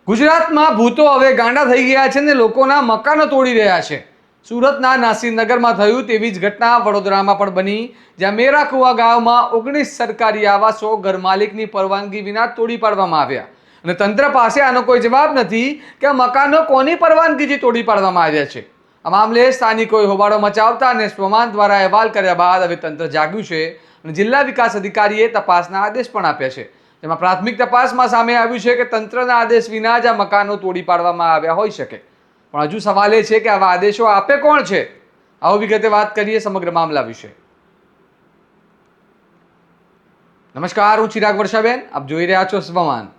ગુજરાતમાં ભૂતો હવે ગાંડા થઈ ગયા છે ને લોકોના મકાનો તોડી રહ્યા છે. સુરતના નાસીનગરમાં થયું તેવી જ ઘટના વડોદરામાં પણ બની, જ્યાં મેરાકુવા ગામમાં 19 સરકારી આવાસો ઘરમાલિકની પરવાનગી વિના તોડી પાડવામાં આવ્યા અને તંત્ર પાસે આનો કોઈ જવાબ નથી કે આ મકાનો કોની પરવાનગીથી તોડી પાડવામાં આવ્યા છે. આ મામલે સ્થાનિકોએ હોબાળો મચાવતા અને સ્વમાન દ્વારા અહેવાલ કર્યા બાદ હવે તંત્ર જાગ્યું છે અને જિલ્લા વિકાસ અધિકારીએ તપાસના આદેશ પણ આપ્યા છે. જેમાં પ્રાથમિક તપાસમાં સામે આવ્યું છે કે તંત્રના આદેશ વિના જ આ મકાનો તોડી પાડવામાં આવ્યા હોઈ શકે. પણ હજુ સવાલ એ છે કે આવા આદેશો આપે કોણ છે? આવો વિગતે વાત કરીએ સમગ્ર મામલા વિશે. નમસ્કાર, હું ચિરાગ વર્ષાબેન, આપ જોઈ રહ્યા છો સ્વમાન.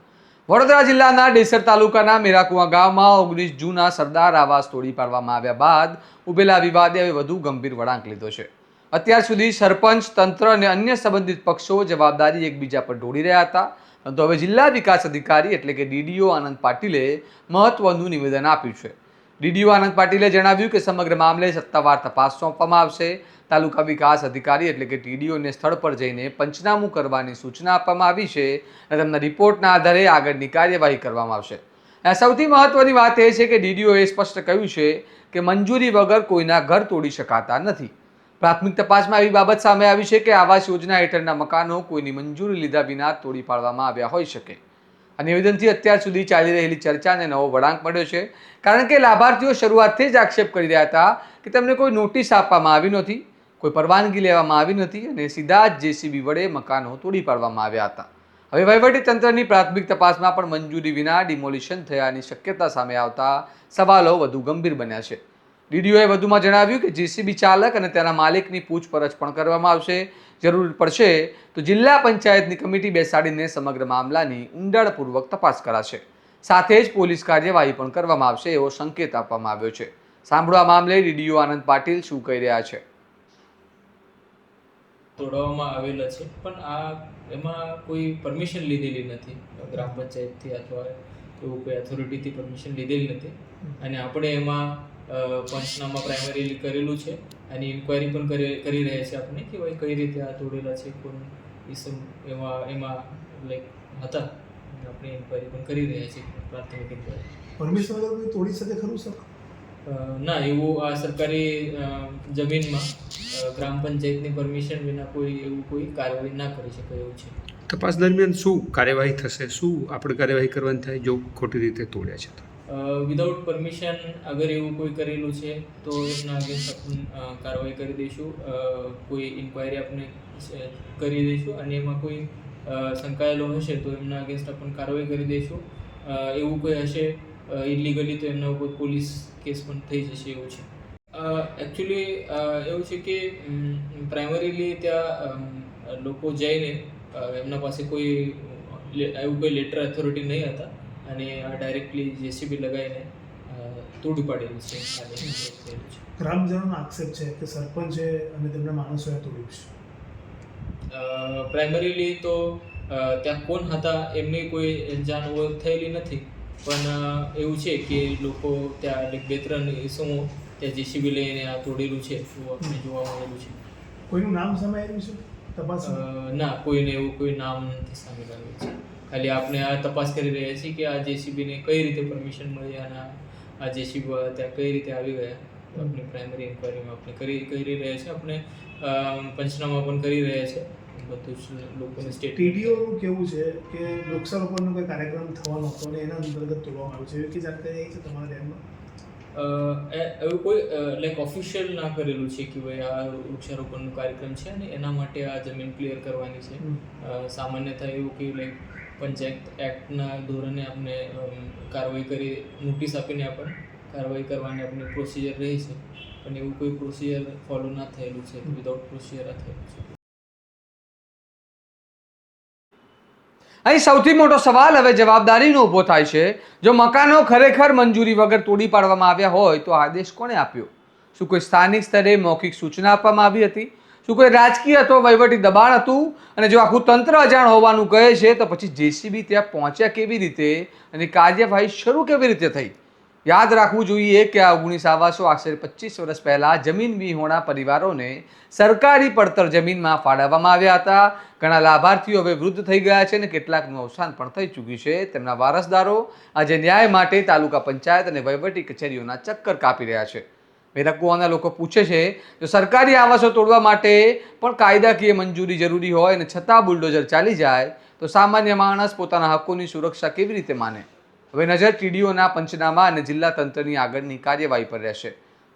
વડોદરા જિલ્લાના ડેસર તાલુકાના મેરાકુવા ગામમાં 19 જૂના સરદાર આવાસ તોડી પાડવામાં આવ્યા બાદ ઉભેલા વિવાદે હવે વધુ ગંભીર વળાંક લીધો છે. અત્યાર સુધી સરપંચ, તંત્ર અને અન્ય સંબંધિત પક્ષો જવાબદારી એકબીજા પર ઢોળી રહ્યા હતા, પરંતુ હવે જિલ્લા વિકાસ અધિકારી એટલે કે ડીડીઓ આનંદ પાટીલે મહત્વનું નિવેદન આપ્યું છે. ડીડીઓ આનંદ પાટીલે જણાવ્યું કે સમગ્ર મામલે સત્તાવાર તપાસ સોંપવામાં આવશે. તાલુકા વિકાસ અધિકારી એટલે કે ટીડીઓને સ્થળ પર જઈને પંચનામું કરવાની સૂચના આપવામાં આવી છે અને તેમના રિપોર્ટના આધારે આગળની કાર્યવાહી કરવામાં આવશે. સૌથી મહત્વની વાત એ છે કે ડીડીઓએ સ્પષ્ટ કહ્યું છે કે મંજૂરી વગર કોઈના ઘર તોડી શકાતા નથી. પ્રાથમિક તપાસમાં એવી બાબત સામે આવી છે કે આવાસ યોજના હેઠળના મકાનો કોઈની મંજૂરી લીધા વિના તોડી પાડવામાં આવ્યા હોઈ શકે. આ નિવેદનથી અત્યાર સુધી ચાલી રહેલી ચર્ચાને નવો વળાંક મળ્યો છે, કારણ કે લાભાર્થીઓ શરૂઆતથી જ આક્ષેપ કરી રહ્યા હતા કે તેમને કોઈ નોટિસ આપવામાં આવી નથી, કોઈ પરવાનગી લેવામાં આવી નથી અને સીધા જ જેસીબી વડે મકાનો તોડી પાડવામાં આવ્યા હતા. હવે વહીવટીતંત્રની પ્રાથમિક તપાસમાં પણ મંજૂરી વિના ડિમોલિશન થયાની શક્યતા સામે આવતા સવાલો વધુ ગંભીર બન્યા છે. ડીડીઓએ વધુમાં જણાવ્યું કે જેસીબી ચાલક અને તેના માલિકની પૂછપરછ પણ કરવામાં આવશે. જરૂર પડશે તો જિલ્લા પંચાયતની કમિટી બેસાડીને સમગ્ર મામલાની ઊંડાણપૂર્વક તપાસ કરાશે. સાથે જ પોલીસ કાર્યવાહી પણ કરવામાં આવશે એવો સંકેત આપવામાં આવ્યો છે. સાંભળો આ મામલે ડીડીઓ આનંદ પાટીલ શું કહી રહ્યા છે. તોડવામાં આવેલા છે, પણ એમાં કોઈ પરમિશન લીધેલી નથી ગ્રામ પંચાયતથી અથવા એવું કોઈ ઓથોરિટીથી પરમિશન લીધેલી નથી. અને આપણે એમાં પંચનામા પ્રાઇમરીલી કરેલું છે અને ઇન્ક્વાયરી પણ કરી રહ્યા છે આપણે કે ભાઈ કઈ રીતે આ તોડેલા છે, કોણ ઇસમ એમાં લાઈક હતા. આપણે ઇન્ક્વાયરી પણ કરી રહ્યા છીએ, પ્રાથમિક ઇન્ક્વાયરી. પરમિશન વગર કોઈ તોડી શકે ખરું સર? ના, એવું આ સરકારી જમીનમાં ગ્રામ પંચાયતની પરમિશન વિના કોઈ કાર્યવાહી ના કરી શકે એવું છે. તપાસ દરમિયાન શું કાર્યવાહી થશે? શું આપણે કાર્યવાહી કરવાની થાય જો ખોટી રીતે તોડ્યા છે તો? વિધાઉટ પરમિશન અગર એવું કોઈ કરેલું છે તો એમના અગેન્સ્ટ આપણે કાર્યવાહી કરી દઈશું. કોઈ ઇન્ક્વાયરી આપણે કરી દઈશું અને એમાં કોઈ સંકળાયેલો હશે તો એમના અગેન્સ્ટ આપણે કાર્યવાહી કરી દઈશું. એવું કોઈ હશે ઇલીગલી તો એમના ઉપર પોલીસ કેસ પણ થઈ જશે એવું છે. એકચ્યુઅલી એવું છે કે પ્રાઇમરીલી ત્યાં લોકો જઈને એમના પાસે એવું કોઈ લેટર ઓથોરિટી નહીં હતા અને ડાયરેક્ટલી જેસીબી લગાવીને તોડી પાડેલું છે. ગ્રામજનોનો આક્ષેપ છે કે સરપંચે અને તેમના માણસોએ તોડ્યું છે. પ્રાઇમરીલી તો ત્યાં કોણ હતા એમની કોઈ જાણ ઓળખ થયેલી નથી, પણ એવું છે કે લોકો ત્યાં 2-3 ઇસમો ત્યાં જેસીબી લઈને આ તોડેલું છે એવું આપણે જોવા મળેલું છે. કોઈનું નામ સામે આવ્યું છે તપાસ? ના, કોઈને એવું કોઈ નામ નથી સામે આવ્યું છે. ખાલી આપણે આ તપાસ કરી રહ્યા છીએ કે આ જેસીબીને કઈ રીતે પરમિશન મળી અને આ જેસીબી ત્યાં કઈ રીતે આવી ગયા. આપણે પ્રાઇમરી ઇન્ક્વાયરીમાં આપણે કરી રહ્યા છીએ. આપણે પંચનામા પણ કરી રહ્યા છે. બધું જ લોકોને સ્ટેટ ટીડીઓનું કેવું છે કે વૃક્ષારોપણનો કોઈ કાર્યક્રમ થવાનો હતો અને એના અંતર્ગત તોડવામાં આવ્યું છે, એવી કઈ જાણકારી આવી છે તમારા ધ્યાનમાં? એવું કોઈ લાઈક ઓફિશિયલ ના કરેલું છે કે ભાઈ આ વૃક્ષારોપણનો કાર્યક્રમ છે અને એના માટે આ જમીન ક્લિયર કરવાની છે. સામાન્યતઃ એવું કે લાઈક પંચાયત એક્ટના ધોરણે આપણે કાર્યવાહી કરી નોટિસ આપીને આપણે કાર્યવાહી કરવાની આપણી પ્રોસિજર રહી છે, પણ એવું કોઈ પ્રોસિજર ફોલો ના થયેલું છે. વિધાઉટ પ્રોસિજર આ થયેલું છે. અહીં સૌથી મોટો સવાલ હવે જવાબદારીનો ઊભો થાય છે. જો મકાનો ખરેખર મંજૂરી વગર તોડી પાડવામાં આવ્યા હોય તો આદેશ કોણે આપ્યો? શું કોઈ સ્થાનિક સ્તરે મૌખિક સૂચના આપવામાં આવી હતી? શું કોઈ રાજકીય અથવા વહીવટી દબાણ હતું? અને જો આખું તંત્ર અજાણ હોવાનું કહે છે તો પછી જેસીબી ત્યાં પહોંચ્યા કેવી રીતે અને કાર્યવાહી શરૂ કેવી રીતે થઈ? યાદ રાખવું જોઈએ કે આ 19 આવાસો આશરે 25 વર્ષ પહેલા જમીન વિહોણા પરિવારોને સરકારી પડતર જમીનમાં ફાળવવામાં આવ્યા હતા. ઘણા લાભાર્થીઓ હવે વૃદ્ધ થઈ ગયા છે અને કેટલાકનું અવસાન પણ થઈ ચૂક્યું છે. તેમના વારસદારો આજે ન્યાય માટે તાલુકા પંચાયત અને વહીવટી કચેરીઓના ચક્કર કાપી રહ્યા છે. મેરાકુવાના લોકો પૂછે છે જો સરકારી આવાસો તોડવા માટે પણ કાયદાકીય મંજૂરી જરૂરી હોય અને છતાં બુલડોઝર ચાલી જાય તો સામાન્ય માણસ પોતાના હકોની સુરક્ષા કેવી રીતે માને? હવે નજર ટીડીઓના પંચનામા અને જિલ્લા તંત્રની આગળની કાર્યવાહી પર રહેશે.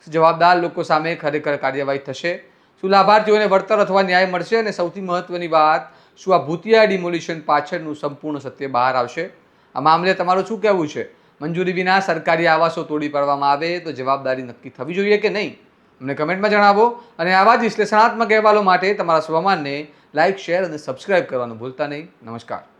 જવાબદાર લોકો સામે ખરેખર કાર્યવાહી થશે? શું લાભાર્થીઓને વળતર અથવા ન્યાય મળશે? અને સૌથી મહત્વની વાત, શું આ ભૂતિયા ડિમોલિશન પાછળનું સંપૂર્ણ સત્ય બહાર આવશે? આ મામલે તમારું શું કહેવું છે? મંજૂરી વિના સરકારી આવાસો તોડી પાડવામાં આવે તો જવાબદારી નક્કી થવી જોઈએ કે નહીં? અમને કમેન્ટમાં જણાવો. અને આવા જ વિશ્લેષણાત્મક અહેવાલો માટે તમારા સ્વમાનને લાઇક, શેર અને સબસ્ક્રાઇબ કરવાનું ભૂલતા નહીં. નમસ્કાર.